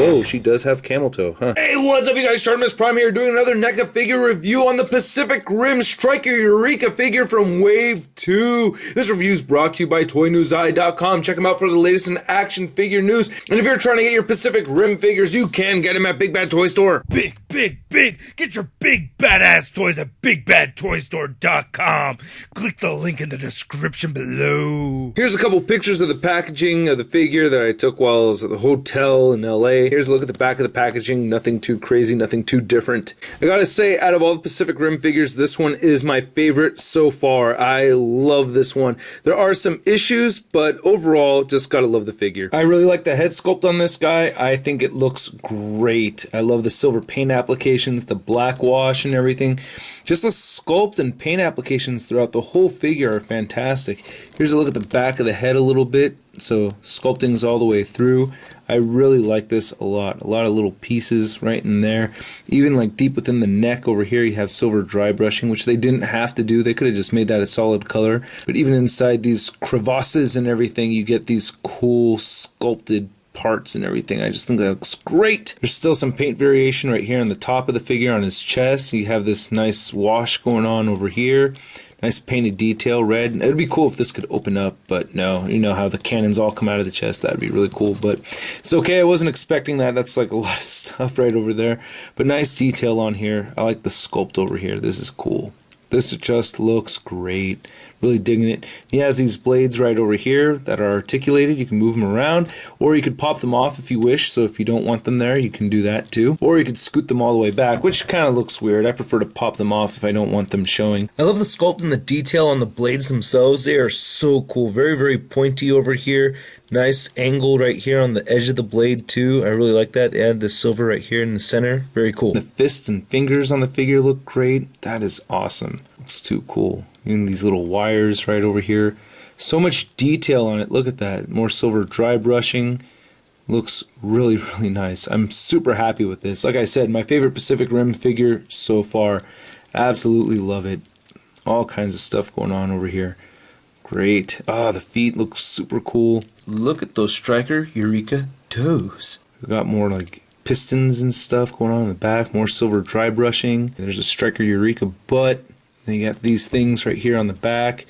Oh, she does have camel toe, huh? Hey, what's up, you guys? Shartimus Prime here, doing another NECA figure review on the Pacific Rim Striker Eureka figure from Wave 2. This review is brought to you by ToyNewsEye.com. Check them out for the latest in action figure news. And if you're trying to get your Pacific Rim figures, you can get them at Big Bad Toy Store. Big! Get your big badass toys at BigBadToyStore.com. Click the link in the description below. Here's a couple pictures of the packaging of the figure that I took while I was at the hotel in LA. Here's a look at the back of the packaging. Nothing too crazy, nothing too different. I gotta say, out of all the Pacific Rim figures, this one is my favorite so far. I love this one. There are some issues, but overall, just gotta love the figure. I really like the head sculpt on this guy. I think it looks great. I love the silver paint applications, the black wash and everything. Just the sculpt and paint applications throughout the whole figure are fantastic. Here's a look at the back of the head a little bit. So sculpting's all the way through. I really like this a lot. A lot of little pieces right in there. Even like deep within the neck over here you have silver dry brushing, which they didn't have to do. They could have just made that a solid color. But even inside these crevasses and everything, you get these cool sculpted parts and everything. I just think that looks great. There's still some paint variation right here on the top of the figure on his chest. You have this nice wash going on over here. Nice painted detail, red. It would be cool if this could open up, but no. You know how the cannons all come out of the chest. That would be really cool, but it's okay. I wasn't expecting that. That's like a lot of stuff right over there. But nice detail on here. I like the sculpt over here. This is cool. This just looks great. Really digging it. He has these blades right over here that are articulated. You can move them around, or you could pop them off if you wish. So if you don't want them there, you can do that too. Or you could scoot them all the way back, which kind of looks weird. I prefer to pop them off if I don't want them showing. I love the sculpt and the detail on the blades themselves. They are so cool. Very, very pointy over here. Nice angle right here on the edge of the blade too. I really like that. Add the silver right here in the center. Very cool. The fists and fingers on the figure look great. That is awesome. Looks too cool. Even these little wires right over here. So much detail on it. Look at that. More silver dry brushing. Looks really, really nice. I'm super happy with this. Like I said, my favorite Pacific Rim figure so far. Absolutely love it. All kinds of stuff going on over here. Great. Ah, the feet look super cool. Look at those Striker Eureka toes. We got more like pistons and stuff going on in the back. More silver dry brushing. There's a Striker Eureka butt. Then you got these things right here on the back.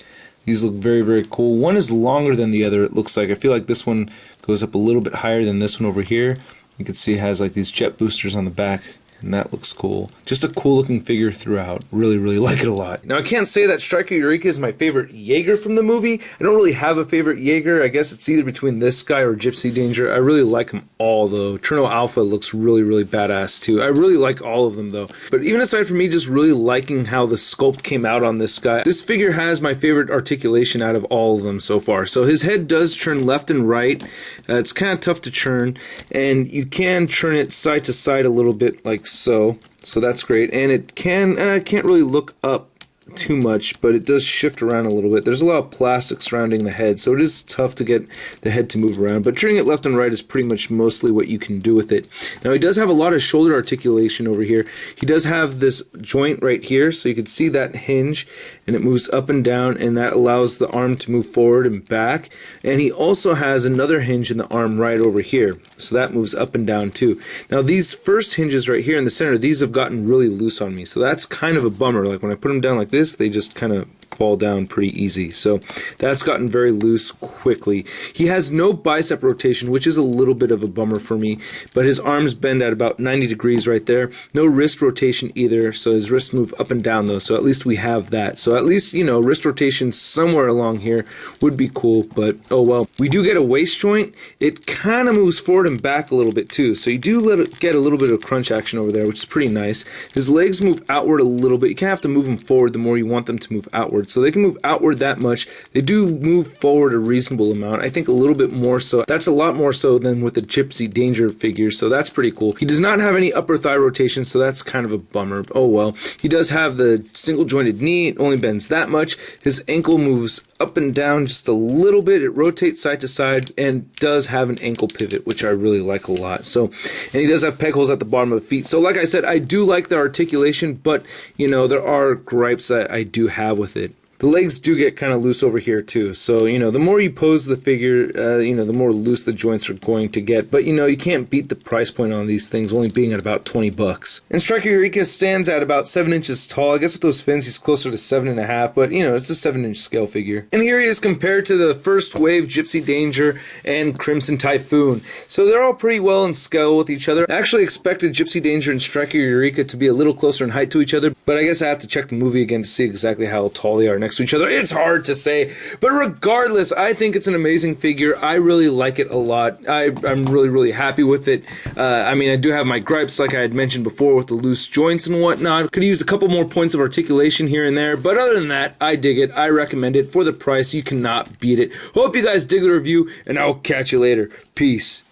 These look very, very cool. One is longer than the other, it looks like. I feel like this one goes up a little bit higher than this one over here. You can see it has like these jet boosters on the back. And that looks cool. Just a cool looking figure throughout. Really, really like it a lot. Now I can't say that Striker Eureka is my favorite Jaeger from the movie. I don't really have a favorite Jaeger. I guess it's either between this guy or Gypsy Danger. I really like them all though. Cherno Alpha looks really, really badass too. I really like all of them though. But even aside from me just really liking how the sculpt came out on this guy, this figure has my favorite articulation out of all of them so far. So his head does turn left and right. It's kind of tough to churn. And you can turn it side to side a little bit like so that's great, and it can't really look up too much, but it does shift around a little bit. There's a lot of plastic surrounding the head, so it is tough to get the head to move around, but turning it left and right is pretty much mostly what you can do with it. Now he does have a lot of shoulder articulation over here. He does have this joint right here, so you can see that hinge, and it moves up and down, and that allows the arm to move forward and back. And he also has another hinge in the arm right over here, so that moves up and down too. Now these first hinges right here in the center, these have gotten really loose on me, so that's kind of a bummer. Like when I put them down like this, they just kind of fall down pretty easy. So that's gotten very loose quickly. He has no bicep rotation, which is a little bit of a bummer for me, but his arms bend at about 90 degrees right there. No wrist rotation either, so his wrists move up and down though, so at least we have that. So at least, you know, wrist rotation somewhere along here would be cool, but oh well. We do get a waist joint. It kind of moves forward and back a little bit too, so you do get a little bit of crunch action over there, which is pretty nice. His legs move outward a little bit. You kind of have to move them forward the more you want them to move outward. So they can move outward that much. They do move forward a reasonable amount. I think a little bit more so. That's a lot more so than with the Gypsy Danger figure, so that's pretty cool. He does not have any upper thigh rotation, so that's kind of a bummer. Oh well. He does have the single jointed knee. It only bends that much. His ankle moves up and down just a little bit. It rotates side to side and does have an ankle pivot, which I really like a lot. So, and he does have peg holes at the bottom of the feet. So like I said, I do like the articulation, but you know, there are gripes that I do have with it. The legs do get kind of loose over here too, so the more you pose the figure, the more loose the joints are going to get. But you can't beat the price point on these things only being at about $20. And Striker Eureka stands at about 7 inches tall. I guess with those fins he's closer to 7.5, but it's a 7-inch scale figure. And here he is compared to the First Wave, Gypsy Danger, and Crimson Typhoon. So they're all pretty well in scale with each other. I actually expected Gypsy Danger and Striker Eureka to be a little closer in height to each other, but I guess I have to check the movie again to see exactly how tall they are next to each other. It's hard to say, but regardless, I think it's an amazing figure. I really like it a lot. I'm really happy with it. I do have my gripes, like I had mentioned before, with the loose joints and whatnot. Could use a couple more points of articulation here and there, but other than that, I dig it. I recommend it. For the price, you cannot beat it. Hope you guys dig the review, and I'll catch you later. Peace.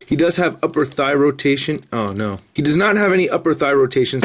He does have upper thigh rotation. Oh no. He does not have any upper thigh rotations.